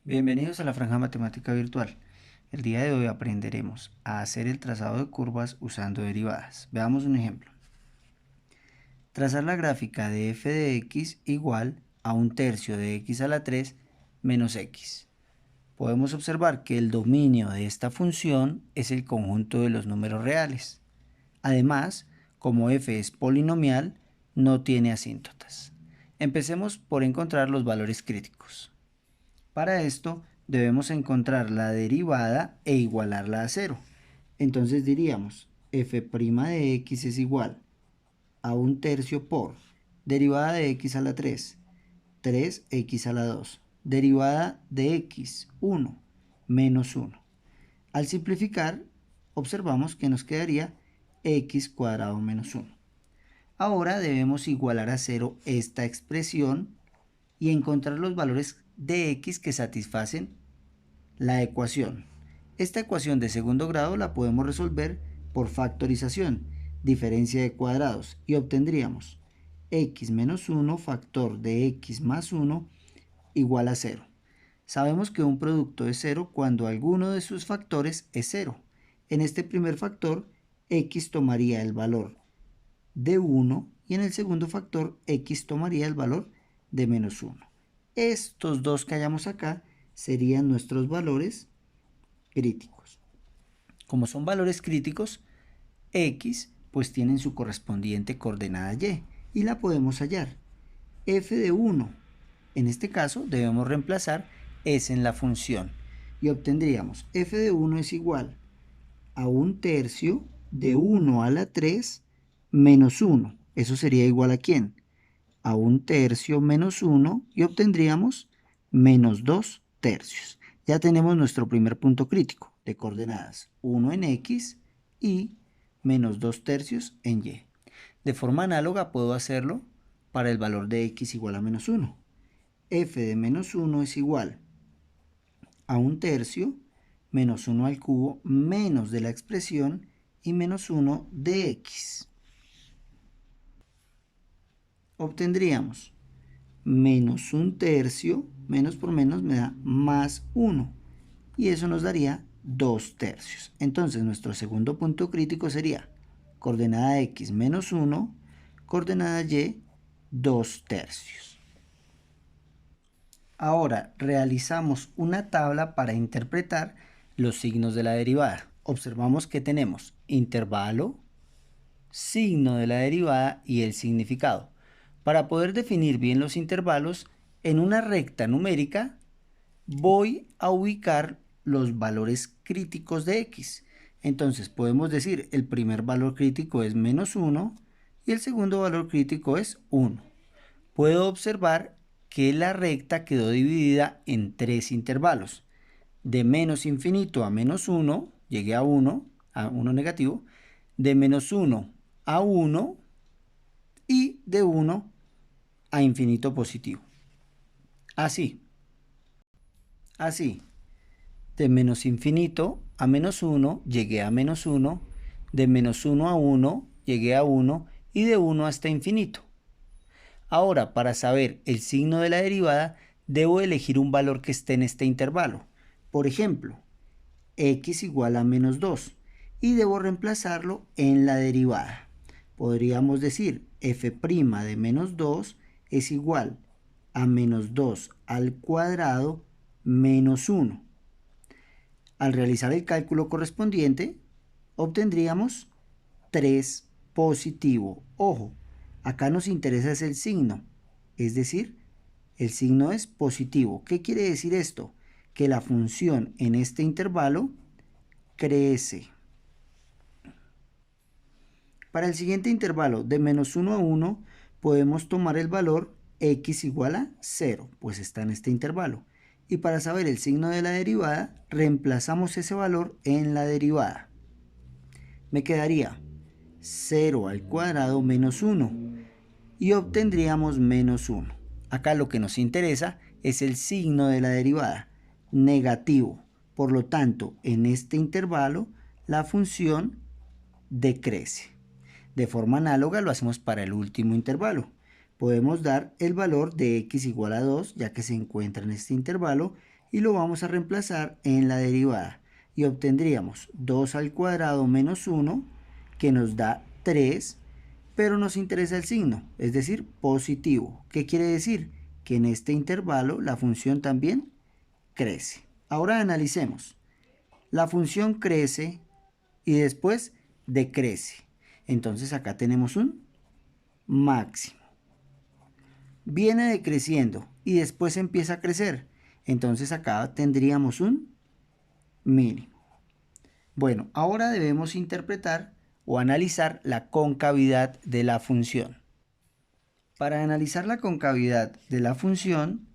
Bienvenidos a la Franja Matemática Virtual. El día de hoy aprenderemos a hacer el trazado de curvas usando derivadas. Veamos un ejemplo. Trazar la gráfica de f de x igual a 1/3 de x a la 3 menos x. Podemos observar que el dominio de esta función es el conjunto de los números reales. Además, como f es polinomial, no tiene asíntotas. Empecemos por encontrar los valores críticos. Para esto debemos encontrar la derivada e igualarla a 0. Entonces diríamos f' de x es igual a 1/3 por derivada de x a la 3, 3x a la 2, derivada de x, 1, menos 1. Al simplificar, observamos que nos quedaría x cuadrado menos 1. Ahora debemos igualar a 0 esta expresión y encontrar los valores de x que satisfacen la ecuación. Esta ecuación de segundo grado la podemos resolver por factorización, diferencia de cuadrados, y obtendríamos x menos 1 factor de x más 1 igual a 0. Sabemos que un producto es 0 cuando alguno de sus factores es 0. En este primer factor, x tomaría el valor de 1 y en el segundo factor, x tomaría el valor de menos 1. Estos dos que hallamos acá serían nuestros valores críticos. Como son valores críticos, x pues tienen su correspondiente coordenada y la podemos hallar. F de 1, en este caso debemos reemplazar s en la función y obtendríamos f de 1 es igual a 1/3 de 1 a la 3 menos 1. Eso sería igual a ¿quién? A 1/3 menos 1 y obtendríamos menos 2/3. Ya tenemos nuestro primer punto crítico de coordenadas 1 en x y menos 2/3 en y. De forma análoga puedo hacerlo para el valor de x igual a menos 1. F de menos 1 es igual a 1/3 menos 1 al cubo menos de la expresión y menos 1 de x. Obtendríamos menos 1/3, menos por menos me da más 1, y eso nos daría 2/3. Entonces nuestro segundo punto crítico sería coordenada x menos 1, coordenada y 2/3. Ahora realizamos una tabla para interpretar los signos de la derivada. Observamos que tenemos intervalo, signo de la derivada y el significado. Para poder definir bien los intervalos, en una recta numérica voy a ubicar los valores críticos de x. Entonces podemos decir el primer valor crítico es menos 1 y el segundo valor crítico es 1. Puedo observar que la recta quedó dividida en tres intervalos. De menos infinito a menos 1, llegué a 1 negativo, de menos 1 a 1 y de 1 a infinito positivo. Así. De menos infinito a menos 1 llegué a menos 1, de menos 1 a 1 llegué a 1 y de 1 hasta infinito. Ahora, para saber el signo de la derivada, debo elegir un valor que esté en este intervalo. Por ejemplo, x igual a menos 2 y debo reemplazarlo en la derivada. Podríamos decir f' de menos 2 es igual a menos 2 al cuadrado menos 1. Al realizar el cálculo correspondiente, obtendríamos 3 positivo. Ojo, acá nos interesa es el signo, es decir, el signo es positivo. ¿Qué quiere decir esto? Que la función en este intervalo crece. Para el siguiente intervalo de menos 1 a 1 podemos tomar el valor x igual a 0, pues está en este intervalo. Y para saber el signo de la derivada, reemplazamos ese valor en la derivada. Me quedaría 0 al cuadrado menos 1 y obtendríamos menos 1. Acá lo que nos interesa es el signo de la derivada, negativo. Por lo tanto, en este intervalo, la función decrece. De forma análoga lo hacemos para el último intervalo. Podemos dar el valor de x igual a 2, ya que se encuentra en este intervalo, y lo vamos a reemplazar en la derivada. Y obtendríamos 2 al cuadrado menos 1, que nos da 3, pero nos interesa el signo, es decir, positivo. ¿Qué quiere decir? Que en este intervalo la función también crece. Ahora analicemos. La función crece y después decrece. Entonces acá tenemos un máximo. Viene decreciendo y después empieza a crecer. Entonces acá tendríamos un mínimo. Bueno, ahora debemos interpretar o analizar la concavidad de la función. Para analizar la concavidad de la función,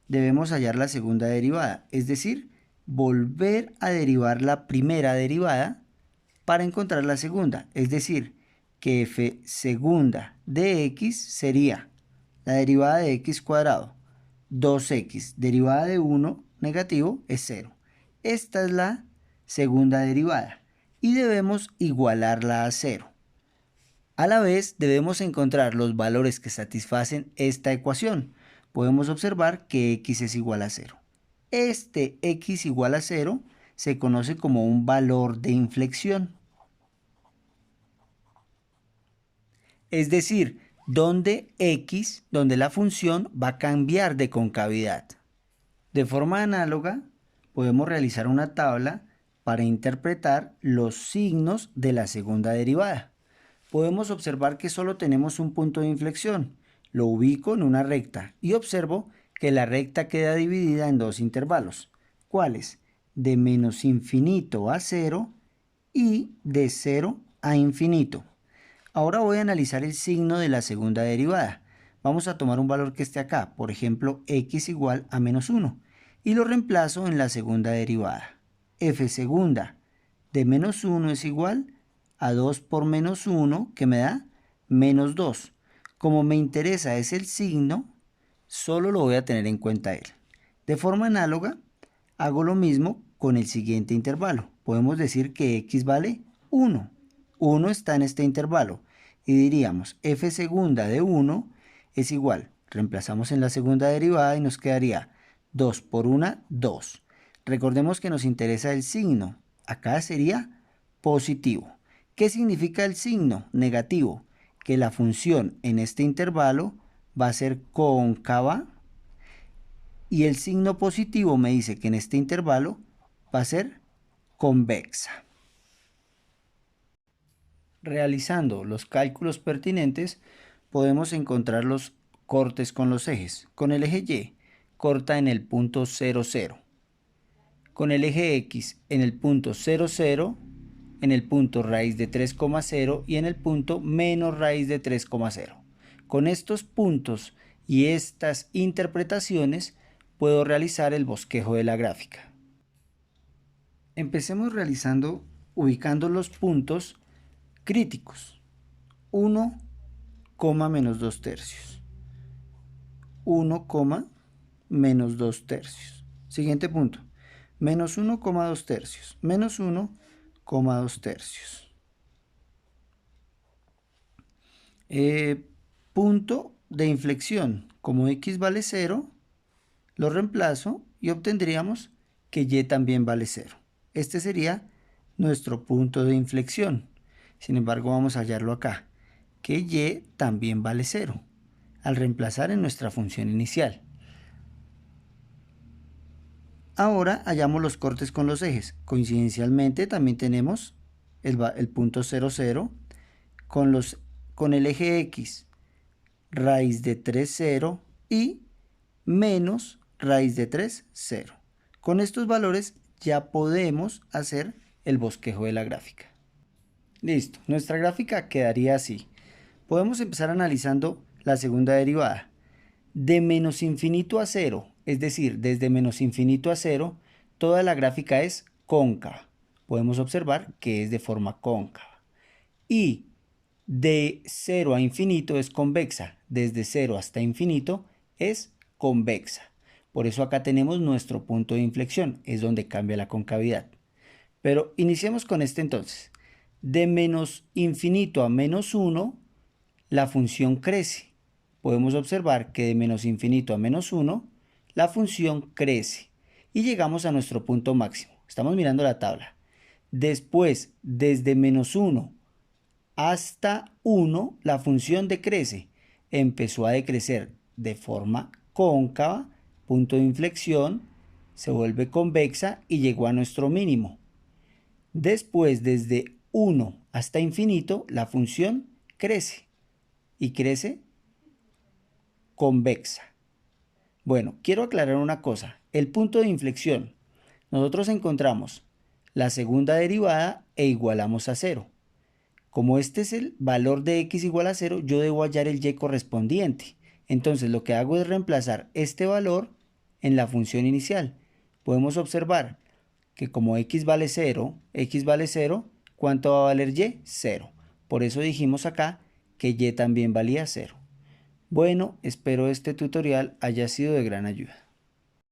debemos hallar la segunda derivada, es decir, volver a derivar la primera derivada para encontrar la segunda, es decir, que f segunda de x sería la derivada de x cuadrado, 2x, derivada de 1 negativo es 0. Esta es la segunda derivada y debemos igualarla a 0. A la vez debemos encontrar los valores que satisfacen esta ecuación. Podemos observar que x es igual a 0. Este x igual a 0 se conoce como un valor de inflexión. Es decir, donde la función va a cambiar de concavidad. De forma análoga, podemos realizar una tabla para interpretar los signos de la segunda derivada. Podemos observar que solo tenemos un punto de inflexión. Lo ubico en una recta y observo que la recta queda dividida en dos intervalos. ¿Cuáles? De menos infinito a 0 y de 0 a infinito. Ahora voy a analizar el signo de la segunda derivada. Vamos a tomar un valor que esté acá, por ejemplo, x igual a menos 1, y lo reemplazo en la segunda derivada. F segunda de menos 1 es igual a 2 por menos 1, que me da menos 2. Como me interesa es el signo, solo lo voy a tener en cuenta él. De forma análoga, hago lo mismo con el siguiente intervalo. Podemos decir que x vale 1. 1 está en este intervalo. Y diríamos f segunda de 1 es igual. Reemplazamos en la segunda derivada y nos quedaría 2 por 1, 2. Recordemos que nos interesa el signo. Acá sería positivo. ¿Qué significa el signo negativo? Que la función en este intervalo va a ser cóncava y el signo positivo me dice que en este intervalo va a ser convexa. Realizando los cálculos pertinentes podemos encontrar los cortes con los ejes. Con el eje Y corta en el punto 0, 0. Con el eje X en el punto 0, 0, en el punto raíz de 3,0 y en el punto menos raíz de 3,0. Con estos puntos y estas interpretaciones puedo realizar el bosquejo de la gráfica. Empecemos ubicando los puntos críticos. 1, menos 2 tercios. 1, menos 2 tercios. Siguiente punto. Menos 1,2 tercios. Menos 1,2 tercios. Punto de inflexión. Como x vale 0, lo reemplazo y obtendríamos que y también vale 0. Este sería nuestro punto de inflexión. Sin embargo, vamos a hallarlo acá, que y también vale 0, al reemplazar en nuestra función inicial. Ahora hallamos los cortes con los ejes. Coincidencialmente también tenemos el punto 0, 0 con el eje X, raíz de 3, 0 y menos raíz de 3, 0. Con estos valores ya podemos hacer el bosquejo de la gráfica. Listo, nuestra gráfica quedaría así. Podemos empezar analizando la segunda derivada. De menos infinito a 0, es decir, desde menos infinito a 0, toda la gráfica es cóncava. Podemos observar que es de forma cóncava. Y de 0 a infinito es convexa. Desde 0 hasta infinito es convexa. Por eso acá tenemos nuestro punto de inflexión, es donde cambia la concavidad. Pero iniciemos con este entonces. De menos infinito a menos 1, la función crece. Podemos observar que de menos infinito a menos 1, la función crece. y llegamos a nuestro punto máximo. Estamos mirando la tabla. Después, desde -1 hasta 1, la función decrece. Empezó a decrecer de forma cóncava, punto de inflexión, se vuelve convexa y llegó a nuestro mínimo. Después, desde 1 hasta infinito, la función crece y crece convexa. Bueno, quiero aclarar una cosa. El punto de inflexión, nosotros encontramos la segunda derivada e igualamos a 0. Como este es el valor de x igual a 0, yo debo hallar el y correspondiente. Entonces lo que hago es reemplazar este valor en la función inicial. Podemos observar que como x vale 0, ¿cuánto va a valer y? 0. Por eso dijimos acá que y también valía 0. Bueno, espero este tutorial haya sido de gran ayuda.